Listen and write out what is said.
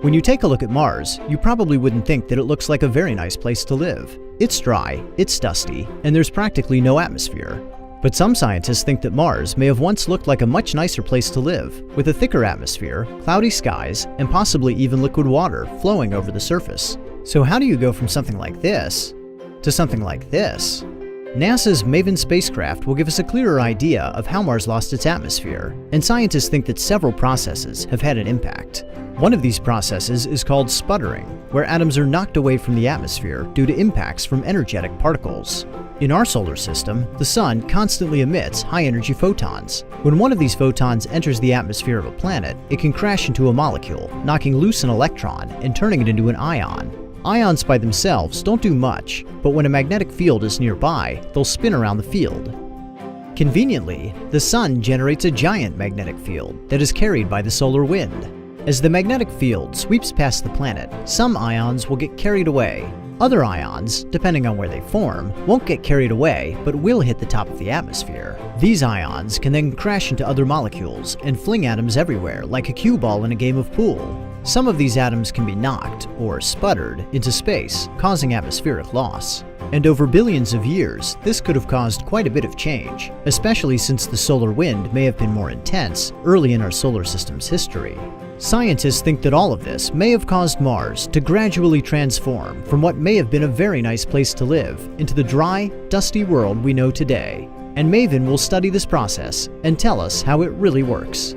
When you take a look at Mars, you probably wouldn't think that it looks like a very nice place to live. It's dry, it's dusty, and there's practically no atmosphere. But some scientists think that Mars may have once looked like a much nicer place to live, with a thicker atmosphere, cloudy skies, and possibly even liquid water flowing over the surface. So how do you go from something like this to something like this? NASA's MAVEN spacecraft will give us a clearer idea of how Mars lost its atmosphere, and scientists think that several processes have had an impact. One of these processes is called sputtering, where atoms are knocked away from the atmosphere due to impacts from energetic particles. In our solar system, the Sun constantly emits high-energy photons. When one of these photons enters the atmosphere of a planet, it can crash into a molecule, knocking loose an electron and turning it into an ion. Ions by themselves don't do much, but when a magnetic field is nearby, they'll spin around the field. Conveniently, the Sun generates a giant magnetic field that is carried by the solar wind. As the magnetic field sweeps past the planet, some ions will get carried away. Other ions, depending on where they form, won't get carried away but will hit the top of the atmosphere. These ions can then crash into other molecules and fling atoms everywhere like a cue ball in a game of pool. Some of these atoms can be knocked, or sputtered, into space, causing atmospheric loss. And over billions of years, this could have caused quite a bit of change, especially since the solar wind may have been more intense early in our solar system's history. Scientists think that all of this may have caused Mars to gradually transform from what may have been a very nice place to live into the dry, dusty world we know today. And MAVEN will study this process and tell us how it really works.